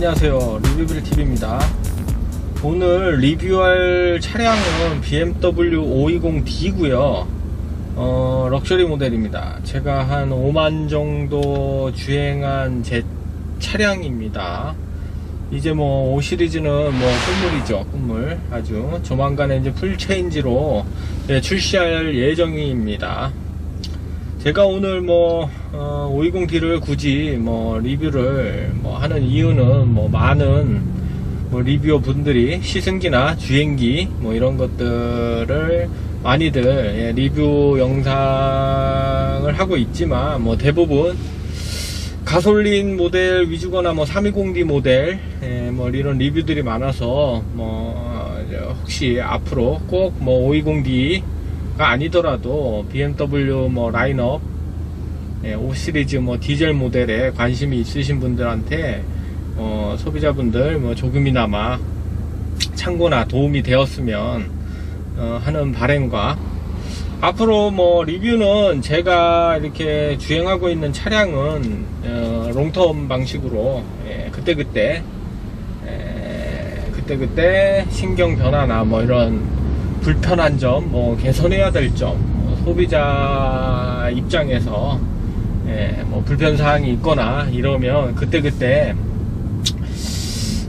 안녕하세요, 리뷰빌TV입니다. 오늘 리뷰할 차량은 BMW 520D 고요 럭셔리 모델입니다. 제가 한 5만 정도 주행한 제 차량입니다. 이제 뭐 5 시리즈는 뭐 끝물이죠. 끝물. 아주 조만간에 이제 풀체인지로 출시할 예정입니다. 제가 오늘 뭐 520D를 굳이 뭐 리뷰를 뭐 하는 이유는 뭐 많은 뭐 리뷰어 분들이 시승기나 주행기 뭐 이런 것들을 많이들 리뷰 영상을 하고 있지만 뭐 대부분 가솔린 모델 위주거나 뭐 320D 모델 뭐 이런 리뷰들이 많아서 뭐 혹시 앞으로 꼭 뭐 520D 아니더라도 BMW 뭐 라인업 5 시리즈 뭐 디젤 모델에 관심이 있으신 분들한테 소비자분들 뭐 조금이나마 참고나 도움이 되었으면 하는 바람과, 앞으로 뭐 리뷰는 제가 이렇게 주행하고 있는 차량은 롱텀 방식으로 그때그때 신경 변화나 뭐 이런 불편한 점, 뭐 개선해야 될 점, 소비자 입장에서 뭐 불편사항이 있거나 이러면 그때그때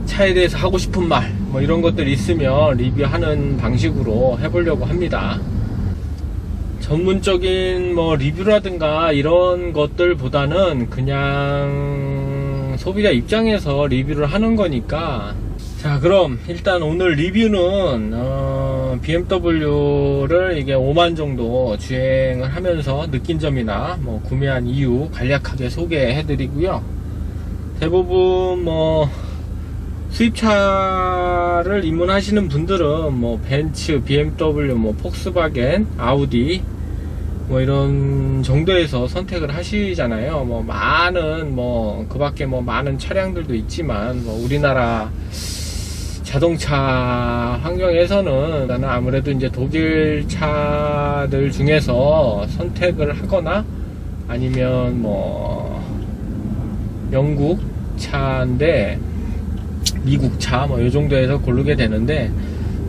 차에 대해서 하고 싶은 말 뭐 이런 것들 있으면 리뷰하는 방식으로 해보려고 합니다. 전문적인 뭐 리뷰라든가 이런 것들보다는 그냥 소비자 입장에서 리뷰를 하는 거니까. 자, 그럼 일단 오늘 리뷰는 BMW를 이게 5만 정도 주행을 하면서 느낀 점이나 뭐 구매한 이유 간략하게 소개해 드리고요. 대부분 뭐 수입차를 입문하시는 분들은 뭐 벤츠, BMW, 뭐 폭스바겐, 아우디 뭐 이런 정도에서 선택을 하시잖아요. 뭐 많은 뭐 그 밖에 뭐 많은 차량들도 있지만 뭐 우리나라 자동차 환경에서는 나는 아무래도 이제 독일 차들 중에서 선택을 하거나 아니면 뭐 영국 차인데 미국 차 뭐 이 정도에서 고르게 되는데,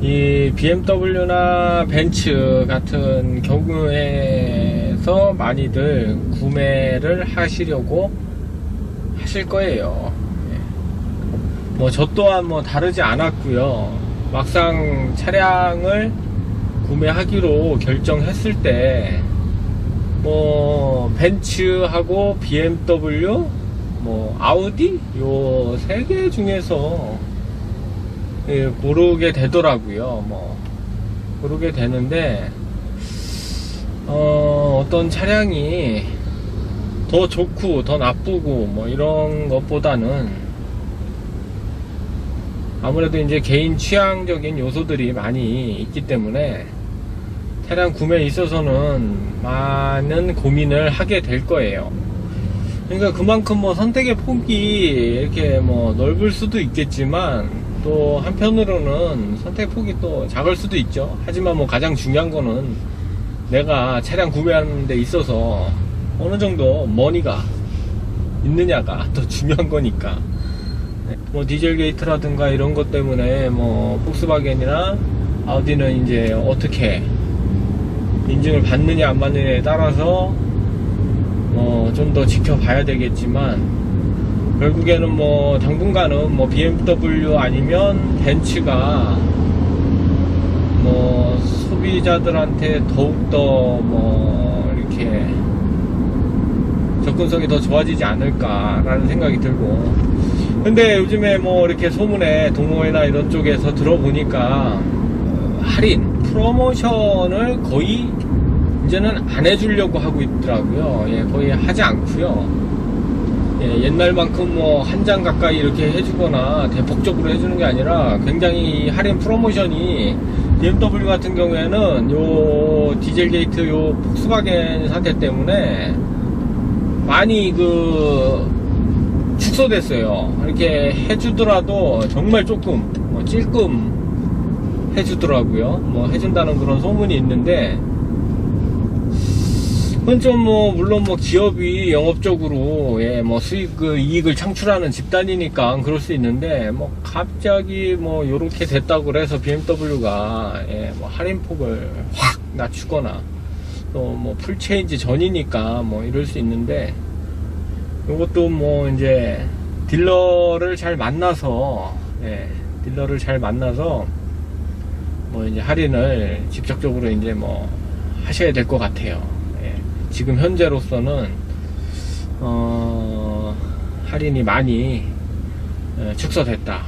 이 BMW나 벤츠 같은 경우에서 많이들 구매를 하시려고 하실 거예요. 뭐 저 또한 뭐 다르지 않았고요. 막상 차량을 구매하기로 결정했을 때 뭐 벤츠하고 BMW, 뭐 아우디 요 세 개 중에서 고르게 되더라고요. 뭐 고르게 되는데 어떤 차량이 더 좋고 더 나쁘고 뭐 이런 것보다는 아무래도 이제 개인 취향적인 요소들이 많이 있기 때문에 차량 구매에 있어서는 많은 고민을 하게 될 거예요. 그러니까 그만큼 뭐 선택의 폭이 이렇게 뭐 넓을 수도 있겠지만 또 한편으로는 선택 폭이 또 작을 수도 있죠. 하지만 뭐 가장 중요한 거는 내가 차량 구매하는 데 있어서 어느 정도 머니가 있느냐가 더 중요한 거니까. 뭐 디젤 게이트라든가 이런 것 때문에 뭐 폭스바겐이나 아우디는 이제 어떻게 인증을 받느냐 안 받느냐에 따라서 좀 더 지켜봐야 되겠지만, 결국에는 뭐 당분간은 뭐 BMW 아니면 벤츠가 뭐 소비자들한테 더욱더 뭐 이렇게 접근성이 더 좋아지지 않을까라는 생각이 들고, 근데 요즘에 뭐 이렇게 소문에 동호회나 이런 쪽에서 들어보니까 할인 프로모션을 거의 이제는 안 해주려고 하고 있더라고요. 거의 하지 않고요. 옛날만큼 뭐 한 장 가까이 이렇게 해주거나 대폭적으로 해주는 게 아니라 굉장히 할인 프로모션이 BMW 같은 경우에는 요 디젤 게이트 요 폭스바겐 사태 때문에 많이 축소됐어요. 이렇게 해주더라도 정말 조금 찔끔 해주더라고요. 뭐 해준다는 그런 소문이 있는데, 그건 좀 물론 기업이 영업적으로 뭐 이익을 창출하는 집단이니까 그럴 수 있는데 갑자기 요렇게 됐다고 그래서 BMW가 할인폭을 확 낮추거나 또 풀체인지 전이니까 이럴 수 있는데, 요것도 이제 딜러를 잘 만나서 이제 할인을 직접적으로 이제 하셔야 될 것 같아요. 지금 현재로서는 할인이 많이 축소됐다.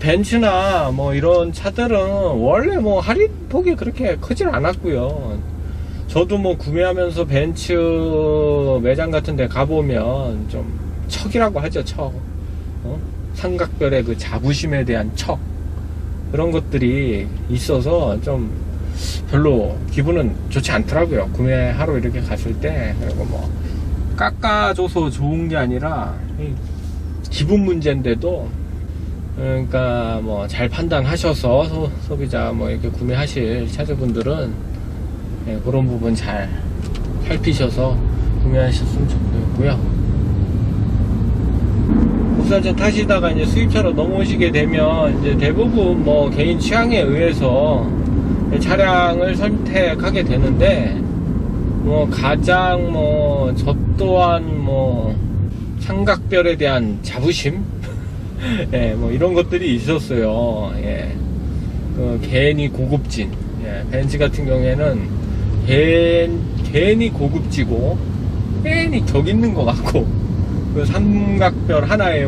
벤츠나 이런 차들은 원래 할인폭이 그렇게 크진 않았고요. 저도 구매하면서 벤츠 매장 같은 데 가보면 좀 척이라고 하죠, 척. 삼각별의 그 자부심에 대한 척. 그런 것들이 있어서 좀 별로 기분은 좋지 않더라고요. 구매하러 이렇게 갔을 때. 그리고 깎아줘서 좋은 게 아니라 기분 문제인데도, 그러니까 잘 판단하셔서 소비자 이렇게 구매하실 차주분들은 그런 부분 잘 살피셔서 구매하셨으면 좋겠고요. 국산차 타시다가 이제 수입차로 넘어오시게 되면 이제 대부분 개인 취향에 의해서 차량을 선택하게 되는데, 가장 저 또한 삼각별에 대한 자부심 이런 것들이 있었어요. 괜히 고급진, 벤츠 같은 경우에는 괜히 고급지고 괜히 격 있는 것 같고, 그 삼각별 하나에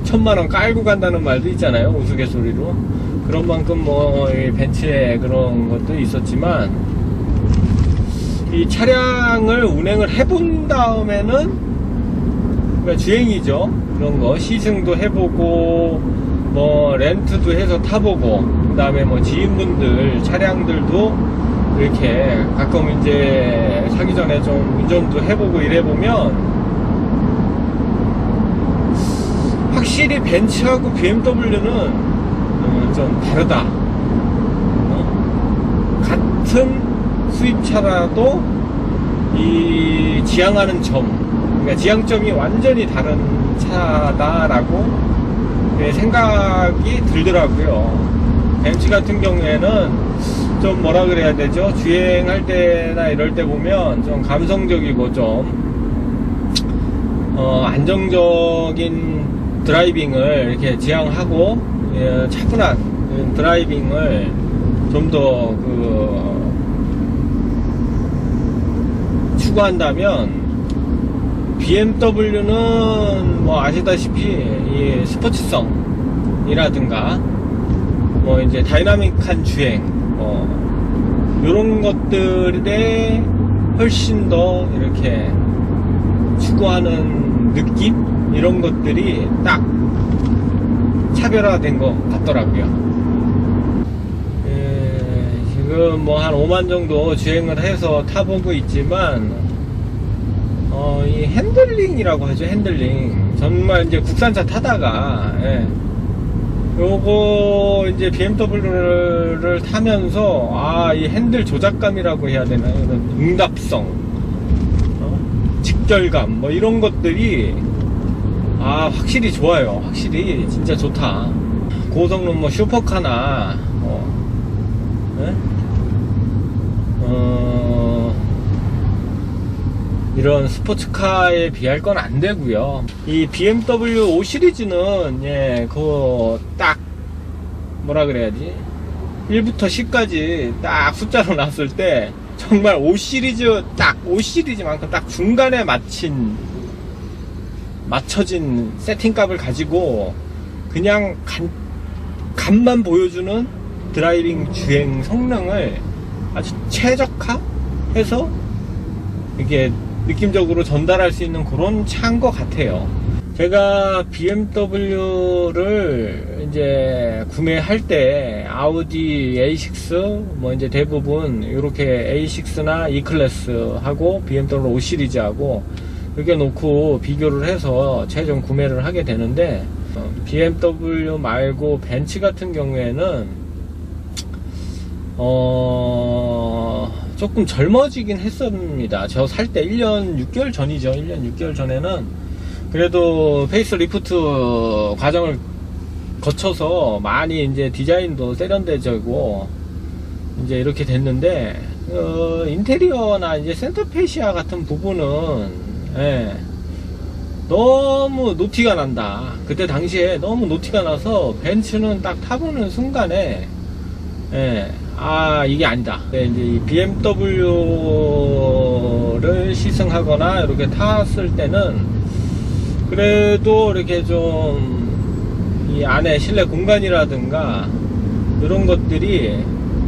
1000만원 깔고 간다는 말도 있잖아요, 우스갯소리로. 그런 만큼 이 벤츠에 그런 것도 있었지만, 이 차량을 운행을 해본 다음에는, 그러니까 주행이죠, 그런 거 시승도 해보고 렌트도 해서 타보고, 그 다음에 지인분들 차량들도 이렇게 가끔 이제 사기 전에 좀 운전도 해보고 이래보면 확실히 벤츠하고 BMW는 좀 다르다. 같은 수입차라도 이 지향하는 점, 그러니까 지향점이 완전히 다른 차다라고 생각이 들더라고요. 벤츠 같은 경우에는 좀 뭐라 그래야 되죠? 주행할 때나 이럴 때 보면 좀 감성적이고 좀 안정적인 드라이빙을 이렇게 지향하고 차분한 드라이빙을 좀 더 추구한다면, BMW는 아시다시피 이 스포츠성이라든가 이제 다이나믹한 주행 요런 것들에 훨씬 더 이렇게 추구하는 느낌, 이런 것들이 딱 차별화된 것 같더라고요. 지금 한 5만 정도 주행을 해서 타보고 있지만, 이 핸들링이라고 하죠, 핸들링. 정말 이제 국산차 타다가, 요거 이제 BMW를 타면서 이 핸들 조작감이라고 해야 되나요? 이런 응답성, 직결감 이런 것들이 확실히 좋아요. 확실히 진짜 좋다. 고성능 슈퍼카나 이런 스포츠카에 비할 건 안 되고요. 이 BMW 5 시리즈는 그거 딱 뭐라 그래야지, 1부터 10까지 딱 숫자로 나왔을 때 정말 5 시리즈 딱 5 시리즈만큼 딱 중간에 맞춰진 세팅값을 가지고 그냥 간만 보여주는 드라이빙 주행 성능을 아주 최적화해서 이게 느낌적으로 전달할 수 있는 그런 차인 것 같아요. 제가 BMW를 이제 구매할 때 아우디 A6 이제 대부분 이렇게 A6나 E클래스하고 BMW 5 시리즈하고 이렇게 놓고 비교를 해서 최종 구매를 하게 되는데, BMW 말고 벤츠 같은 경우에는 조금 젊어지긴 했습니다. 저 살 때 1년 6개월 전이죠. 1년 6개월 전에는 그래도 페이스리프트 과정을 거쳐서 많이 이제 디자인도 세련되고 이제 이렇게 됐는데, 인테리어나 이제 센터페시아 같은 부분은, 예, 너무 노티가 난다. 그때 당시에 너무 노티가 나서 벤츠는 딱 타보는 순간에, 예, 아, 이게 아니다. 네, 이제 이 BMW를 시승하거나 이렇게 탔을 때는 그래도 이렇게 좀 이 안에 실내 공간이라든가 이런 것들이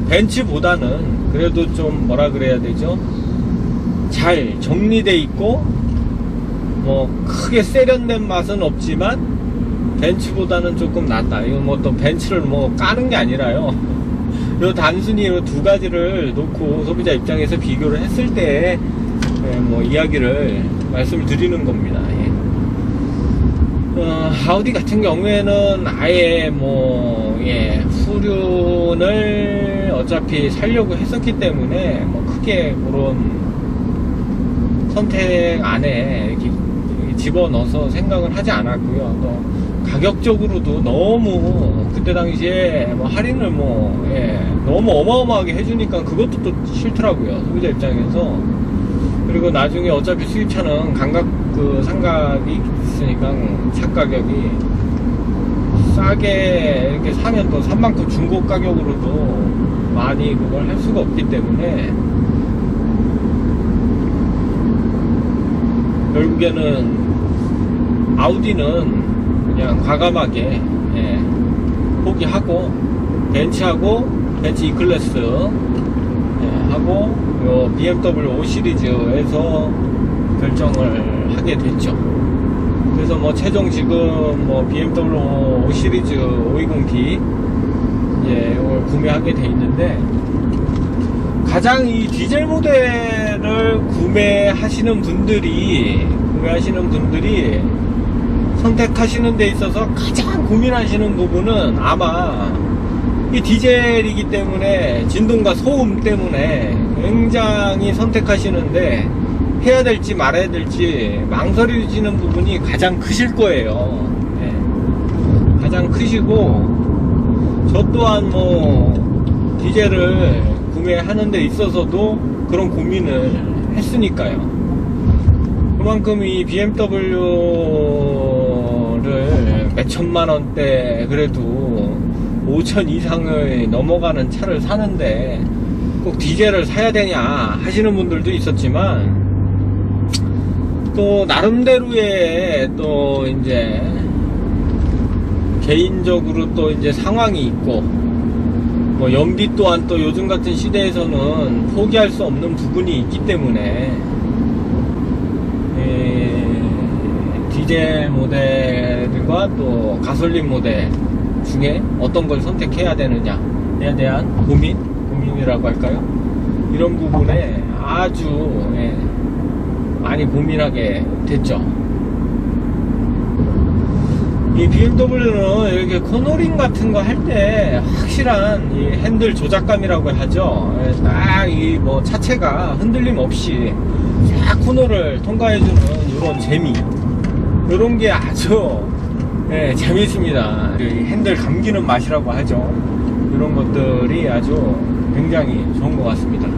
벤츠보다는 그래도 좀 뭐라 그래야 되죠? 잘 정리돼 있고 뭐 크게 세련된 맛은 없지만 벤츠보다는 조금 낫다. 이건 뭐 또 벤츠를 뭐 까는 게 아니라요. 요 단순히 요 두 가지를 놓고 소비자 입장에서 비교를 했을 때 뭐 이야기를 말씀을 드리는 겁니다. 예. 아우디 같은 경우에는 아예 뭐, 예, 후륜을 어차피 살려고 했었기 때문에 뭐 크게 그런 선택 안에 이렇게 집어넣어서 생각을 하지 않았고요. 또 가격적으로도 너무 그때 당시에 뭐 할인을 뭐, 예, 너무 어마어마하게 해주니까 그것도 또 싫더라고요. 소비자 입장에서. 그리고 나중에 어차피 수입차는 상각이 있으니까 차 가격이 싸게 이렇게 사면 또 산만큼 중고 가격으로도 많이 그걸 할 수가 없기 때문에 결국에는 아우디는 그냥 과감하게, 예, 포기하고 벤츠하고 벤츠 E클래스, 예, 하고 요 BMW 5 시리즈에서 결정을 하게 됐죠. 그래서 뭐 최종 지금 뭐 BMW 5 시리즈 520D 이제 이걸 구매하게 돼 있는데, 가장 이 디젤 모델을 구매하시는 분들이 선택하시는 데 있어서 가장 고민하시는 부분은 아마 이 디젤이기 때문에 진동과 소음 때문에 굉장히 선택하시는데 해야 될지 말아야 될지 망설여지는 부분이 가장 크실 거예요. 네. 가장 크시고, 저 또한 뭐 디젤을 구매하는 데 있어서도 그런 고민을 했으니까요. 그만큼 이 BMW를 몇 천만 원대 그래도 5천 이상을 넘어가는 차를 사는데 꼭 디젤을 사야 되냐 하시는 분들도 있었지만, 또 나름대로의 또 이제 개인적으로 또 이제 상황이 있고, 뭐 연비 또한 또 요즘 같은 시대에서는 포기할 수 없는 부분이 있기 때문에, 디젤 모델과 또 가솔린 모델 중에 어떤 걸 선택해야 되느냐에 대한 고민이라고 할까요? 이런 부분에 아주, 예, 많이 고민하게 됐죠. 이 BMW는 이렇게 코너링 같은 거 할 때 확실한 이 핸들 조작감이라고 하죠. 딱 이 뭐 차체가 흔들림 없이 쫙 코너를 통과해주는 이런 재미, 이런 게 아주, 네, 재밌습니다. 핸들 감기는 맛이라고 하죠. 이런 것들이 아주 굉장히 좋은 것 같습니다.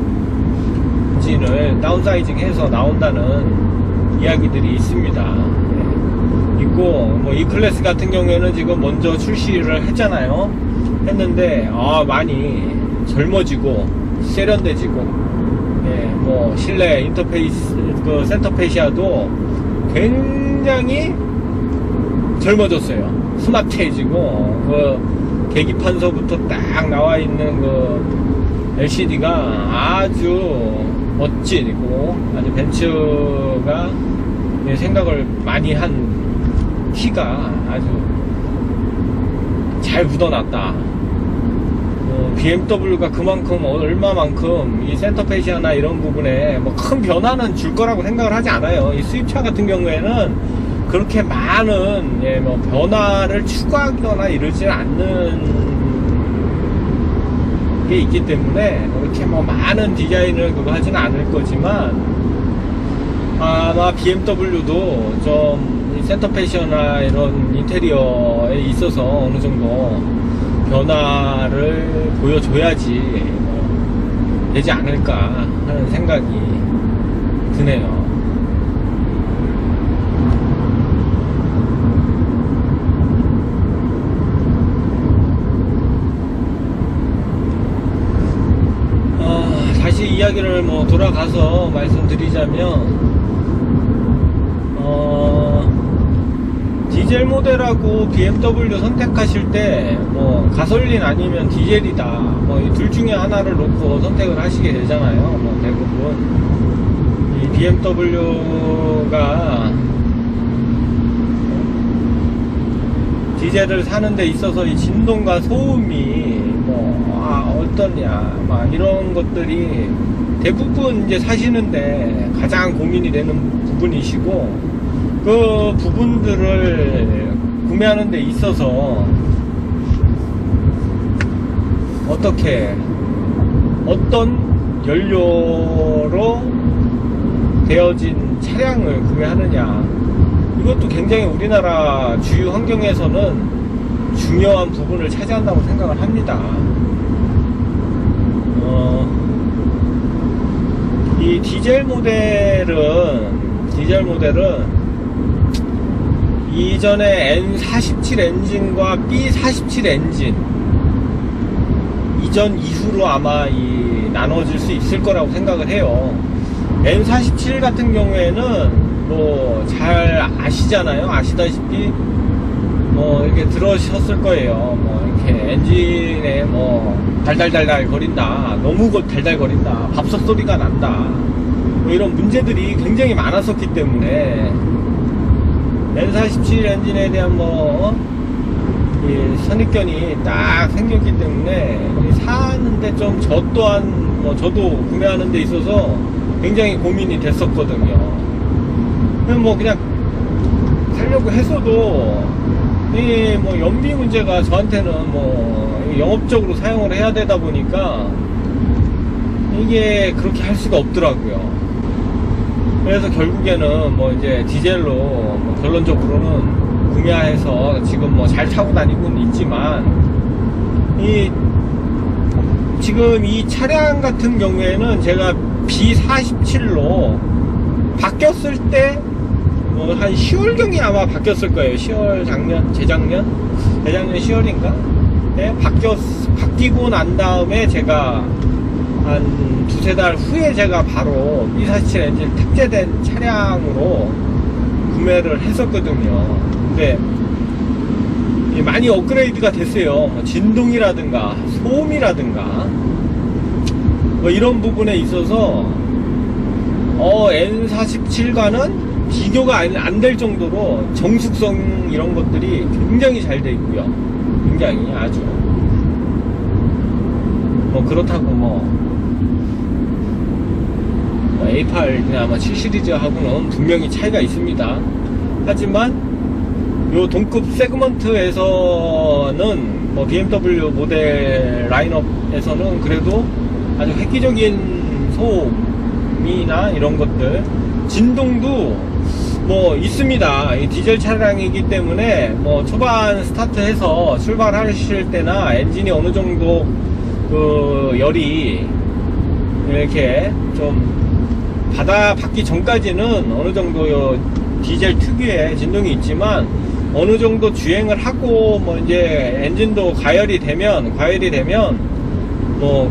엔진을 다운사이징 해서 나온다는 이야기들이 있습니다. 네. 있고, 뭐 E클래스 같은 경우에는 지금 먼저 출시를 했잖아요. 했는데 많이 젊어지고 세련돼지고, 네, 뭐 실내 인터페이스, 그 센터페시아도 굉장히 젊어졌어요. 스마트해지고, 그 계기판서부터 딱 나와 있는 그 LCD가 아주 멋지고, 아주 벤츠가 생각을 많이 한 티가 아주 잘 묻어났다. BMW가 그만큼 얼마만큼 이 센터페시아나 이런 부분에 뭐 큰 변화는 줄 거라고 생각을 하지 않아요. 이 수입차 같은 경우에는 그렇게 많은, 뭐 변화를 추구하거나 이러지 않는 게 있기 때문에 이렇게 뭐 많은 디자인을 그거 하지는 않을 거지만, 아마 BMW도 좀 센터 패션이나 이런 인테리어에 있어서 어느 정도 변화를 보여줘야지 되지 않을까 하는 생각이 드네요. 다시 이야기를 뭐 돌아가서 말씀드리자면, 디젤 모델하고 BMW 선택하실 때 뭐 가솔린 아니면 디젤이다 뭐 이 둘 중에 하나를 놓고 선택을 하시게 되잖아요. 뭐 대부분 이 BMW가 디젤을 사는 데 있어서 이 진동과 소음이 어떠냐 막 이런 것들이 대부분 이제 사시는데 가장 고민이 되는 부분이시고, 그 부분들을 구매하는 데 있어서 어떤 연료로 되어진 차량을 구매하느냐, 이것도 굉장히 우리나라 주유 환경에서는 중요한 부분을 차지한다고 생각을 합니다. 이 디젤 모델은 이전에 N47 엔진과 B47 엔진 이전 이후로 아마 나눠질 수 있을 거라고 생각을 해요. N47 같은 경우에는 뭐 잘 아시잖아요. 아시다시피 뭐 이렇게 들으셨을 거예요. 뭐 이렇게 엔진에 뭐 달달달달 거린다, 너무 달달 거린다, 밥솥 소리가 난다, 뭐 이런 문제들이 굉장히 많았었기 때문에 N47 엔진에 대한 이 선입견이 딱 생겼기 때문에 사는데 좀 저 또한 저도 구매하는 데 있어서 굉장히 고민이 됐었거든요. 그냥 살려고 했어도 이 연비 문제가 저한테는 영업적으로 사용을 해야 되다 보니까 이게 그렇게 할 수가 없더라고요. 그래서 결국에는 이제 디젤로 결론적으로는 구매해서 지금 잘 타고 다니고는 있지만, 지금 이 차량 같은 경우에는 제가 B47로 바뀌었을 때 한 10월경에 아마 바뀌었을 거예요. 10월 재작년 10월인가? 네, 바뀌고 난 다음에 제가 한 두세 달 후에 제가 바로 B47 엔진 탑재된 차량으로 구매를 했었거든요. 근데 많이 업그레이드가 됐어요. 진동이라든가 소음이라든가 이런 부분에 있어서 N47과는 비교가 안 될 정도로 정숙성 이런 것들이 굉장히 잘 돼 있고요. 굉장히 아주 그렇다고 A8이나 7 시리즈하고는 분명히 차이가 있습니다. 하지만 요 동급 세그먼트에서는 BMW 모델 라인업에서는 그래도 아주 획기적인 소음이나 이런 것들, 진동도 있습니다. 이 디젤 차량이기 때문에 초반 스타트해서 출발하실 때나 엔진이 어느 정도 열이 이렇게 좀 받기 전까지는 어느 정도 디젤 특유의 진동이 있지만, 어느 정도 주행을 하고 이제 엔진도 과열이 되면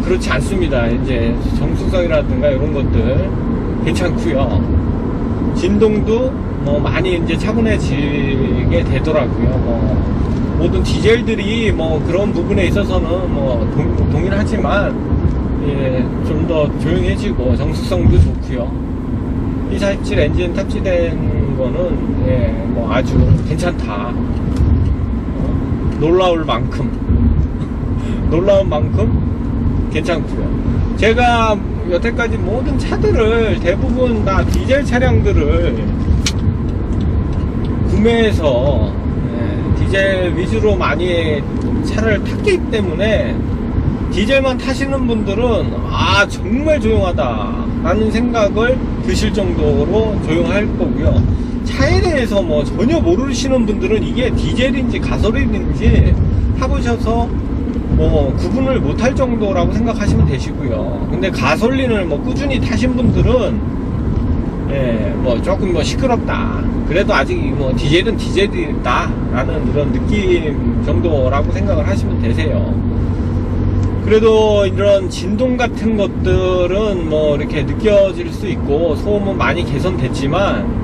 그렇지 않습니다. 이제 정숙성이라든가 이런 것들 괜찮고요. 진동도 많이 이제 차분해지게 되더라고요. 모든 디젤들이 그런 부분에 있어서는 동일하지만 좀 더 조용해지고 정숙성도 좋고요. B47 엔진 탑재된 거는 아주 괜찮다. 놀라운 만큼 괜찮고요. 제가 여태까지 모든 차들을 대부분 다 디젤 차량들을 구매해서 디젤 위주로 많이 차를 탔기 때문에 디젤만 타시는 분들은 아 정말 조용하다 라는 생각을 드실 정도로 조용할 거고요. 차에 대해서 뭐 전혀 모르시는 분들은 이게 디젤인지 가솔린인지 타보셔서 뭐 구분을 못할 정도라고 생각하시면 되시고요. 근데 가솔린을 뭐 꾸준히 타신 분들은 예, 뭐 조금 뭐 시끄럽다. 그래도 아직 뭐 디젤은 디젤이다 라는 이런 느낌 정도라고 생각을 하시면 되세요. 그래도 이런 진동 같은 것들은 뭐 이렇게 느껴질 수 있고 소음은 많이 개선됐지만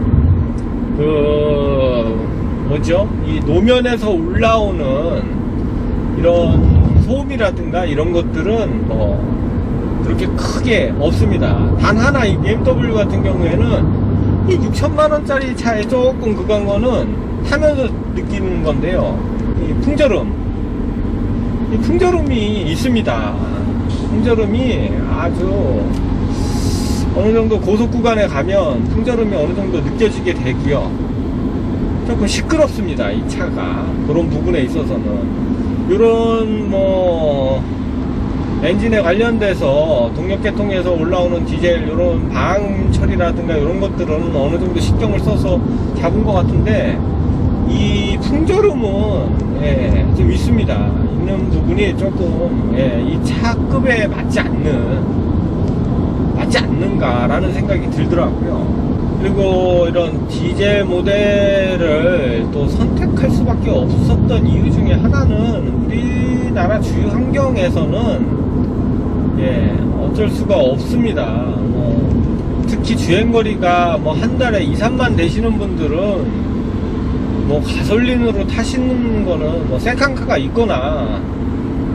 뭐죠? 이 노면에서 올라오는 이런 소음이라든가 이런 것들은 뭐 그렇게 크게 없습니다. 단 하나 이 BMW 같은 경우에는 이 6천만원짜리 차에 조금 그간 거는 타면서 느끼는 건데요. 이 풍절음이 있습니다. 풍절음이 아주 어느 정도 고속 구간에 가면 풍절음이 어느 정도 느껴지게 되고요. 조금 시끄럽습니다. 이 차가 그런 부분에 있어서는 이런 뭐 엔진에 관련돼서 동력계통에서 올라오는 디젤 이런 방음 처리라든가 이런 것들은 어느 정도 신경을 써서 잡은 것 같은데 이 풍절음은 예, 좀 있습니다. 있는 부분이 조금 예, 이 차급에 맞지 않는가라는 생각이 들더라고요. 그리고 이런 디젤 모델을 또 선택할 수밖에 없었던 이유 중에 하나는 우리나라 주유 환경에서는 예, 어쩔 수가 없습니다. 특히 주행거리가 뭐 한 달에 2, 3만 되시는 분들은 뭐 가솔린으로 타시는 거는 뭐 세칸카가 있거나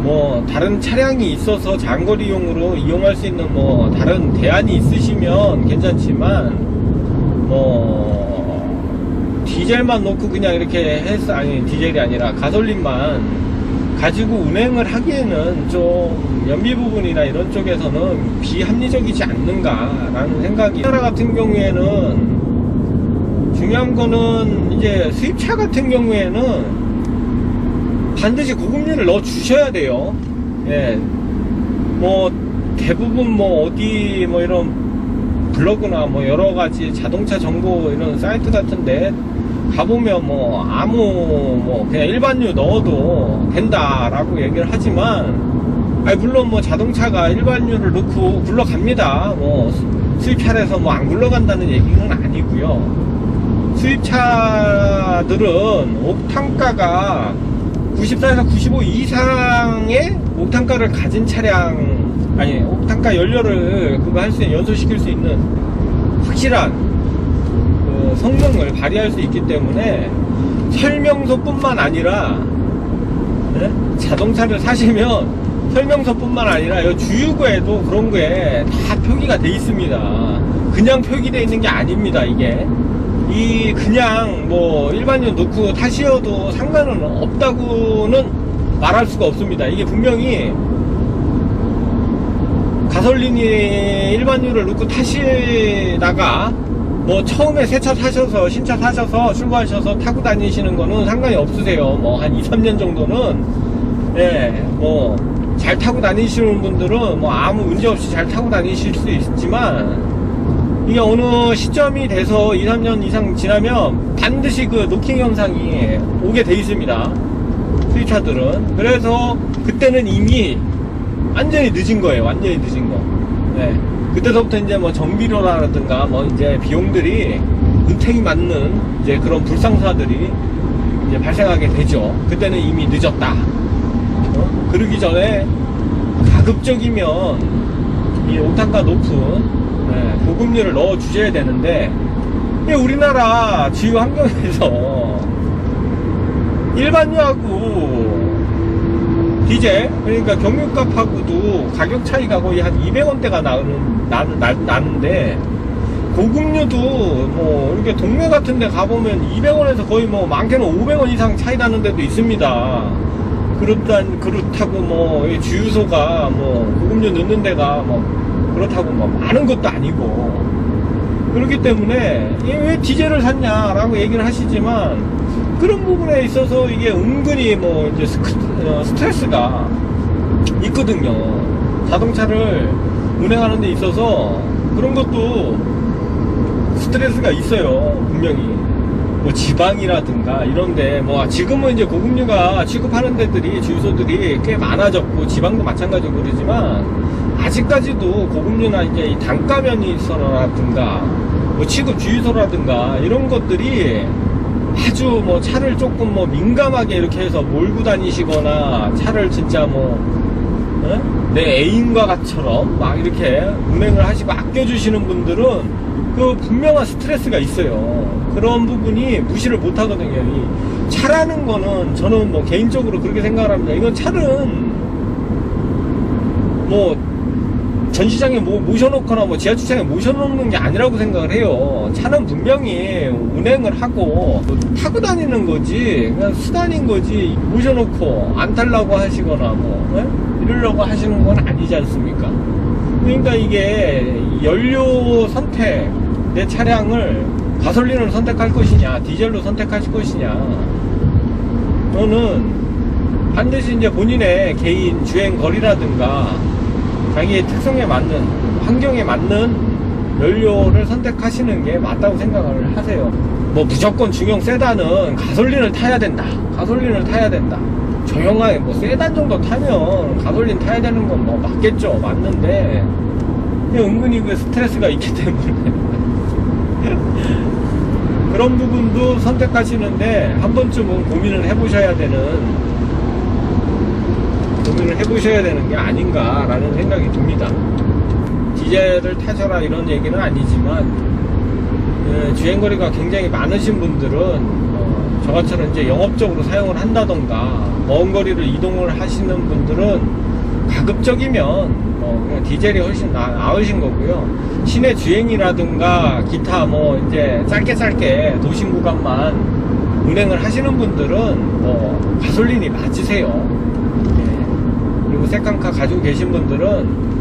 뭐 다른 차량이 있어서 장거리용으로 이용할 수 있는 뭐 다른 대안이 있으시면 괜찮지만 뭐 디젤만 놓고 그냥 이렇게 해서 아니 디젤이 아니라 가솔린만 가지고 운행을 하기에는 좀 연비 부분이나 이런 쪽에서는 비합리적이지 않는가라는 생각이. 우리나라 같은 경우에는 중요한 거는 이제 수입차 같은 경우에는 반드시 고급류를 넣어 주셔야 돼요. 예, 뭐 대부분 뭐 어디 뭐 이런 블로그나 뭐 여러 가지 자동차 정보 이런 사이트 같은데 가보면 뭐 아무 뭐 그냥 일반유 넣어도 된다라고 얘기를 하지만 아니 물론 뭐 자동차가 일반유를 넣고 굴러갑니다. 뭐 수입차에서 뭐 안 굴러간다는 얘기는 아니고요. 수입차들은 옥탄가가 94에서 95 이상의 옥탄가를 가진 차량 아니 옥탄가 연료를 그거 할 수 있는 연소시킬 수 있는 확실한 그 성능을 발휘할 수 있기 때문에 설명서뿐만 아니라 네? 자동차를 사시면 설명서뿐만 아니라 이 주유구에도 그런 거에 다 표기가 돼 있습니다. 그냥 표기되어 있는 게 아닙니다. 이게 이 그냥 뭐 일반유 넣고 타시어도 상관은 없다고는 말할 수가 없습니다. 이게 분명히 가솔린이 일반유를 넣고 타시다가 뭐 처음에 새 차 사셔서 신차 사셔서 출고하셔서 타고 다니시는 거는 상관이 없으세요. 뭐 한 2, 3년 정도는 예, 뭐 잘 타고 다니시는 분들은 뭐 아무 문제 없이 잘 타고 다니실 수 있지만 이게 어느 시점이 돼서 2, 3년 이상 지나면 반드시 그 노킹 현상이 오게 돼 있습니다. 수입차들은. 그래서 그때는 이미 완전히 늦은 거예요. 완전히 늦은 거. 네. 그때서부터 이제 뭐 정비료라든가 뭐 이제 비용들이 은퇴히 맞는 이제 그런 불상사들이 이제 발생하게 되죠. 그때는 이미 늦었다. 그러기 전에 가급적이면 이 옥탄가 높은 네, 고급류를 넣어 주셔야 되는데 우리나라 주유 환경에서 일반유하고 디젤 그러니까 경유값하고도 가격 차이가 거의 한 200원대가 나는데 고급류도 뭐 이렇게 동네 같은 데 가보면 200원에서 거의 뭐 많게는 500원 이상 차이 나는 데도 있습니다. 그렇다고 뭐 주유소가 뭐 고급류 넣는 데가 뭐 그렇다고 뭐 많은 것도 아니고 그렇기 때문에 왜 디젤을 샀냐라고 얘기를 하시지만 그런 부분에 있어서 이게 은근히 뭐 이제 스트레스가 있거든요. 자동차를 운행하는 데 있어서 그런 것도 스트레스가 있어요. 분명히 뭐 지방이라든가 이런데 뭐 지금은 이제 고급류가 취급하는 데들이 주유소들이 꽤 많아졌고 지방도 마찬가지고 그러지만 아직까지도 고급류나 이제 이 단가면이서라든가 뭐 취급 주유소라든가 이런 것들이 아주 뭐 차를 조금 뭐 민감하게 이렇게 해서 몰고 다니시거나 차를 진짜 뭐 내 애인과 같처럼 막 이렇게 운행을 하시고 아껴주시는 분들은 그 분명한 스트레스가 있어요. 그런 부분이 무시를 못 하거든요. 이 차라는 거는 저는 뭐 개인적으로 그렇게 생각을 합니다. 이건 차는 뭐 전시장에 뭐 모셔놓거나 뭐 지하주차장에 모셔놓는 게 아니라고 생각을 해요. 차는 분명히 운행을 하고 타고 다니는 거지 그냥 수단인 거지 모셔놓고 안 타려고 하시거나 뭐 이러려고 하시는 건 아니지 않습니까? 그러니까 이게 연료 선택, 내 차량을 가솔린으로 선택할 것이냐 디젤로 선택하실 것이냐, 또는 반드시 이제 본인의 개인 주행 거리라든가 자기의 특성에 맞는, 환경에 맞는 연료를 선택하시는 게 맞다고 생각을 하세요. 뭐 무조건 중형 세단은 가솔린을 타야 된다, 가솔린을 타야 된다, 조용하게 뭐 세단 정도 타면 가솔린 타야 되는 건 뭐 맞겠죠. 맞는데 은근히 그 스트레스가 있기 때문에 그런 부분도 선택하시는데 한 번쯤은 고민을 해보셔야 되는 게 아닌가라는 생각이 듭니다. 디젤을 타셔라 이런 얘기는 아니지만 주행거리가 굉장히 많으신 분들은 저같처럼 이제 영업적으로 사용을 한다던가 먼 거리를 이동을 하시는 분들은 가급적이면 그냥 디젤이 훨씬 나으신 거고요. 시내 주행이라든가 기타 뭐 이제 짧게 도심 구간만 운행을 하시는 분들은 가솔린이 맞으세요. 그리고 세컨카 가지고 계신 분들은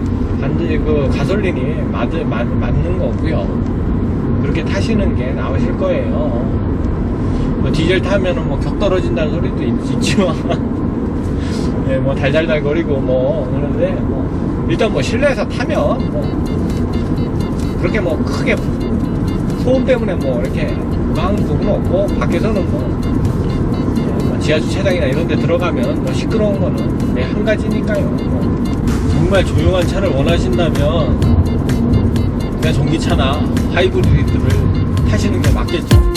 반드시 그 가솔린이 맞는 거고요. 그렇게 타시는 게 나으실 거예요. 뭐 디젤 타면은 뭐 격 떨어진다는 소리도 있지만 네, 뭐 달달달 거리고 뭐 그러는데 일단 뭐 실내에서 타면 그렇게 뭐 크게 소음 때문에 뭐 이렇게 망 부분 없고, 밖에서는 뭐 지하주차장이나 이런 데 들어가면 뭐 시끄러운 거는 한 가지니까요. 정말 조용한 차를 원하신다면 그냥 전기차나 하이브리드를 타시는 게 맞겠죠.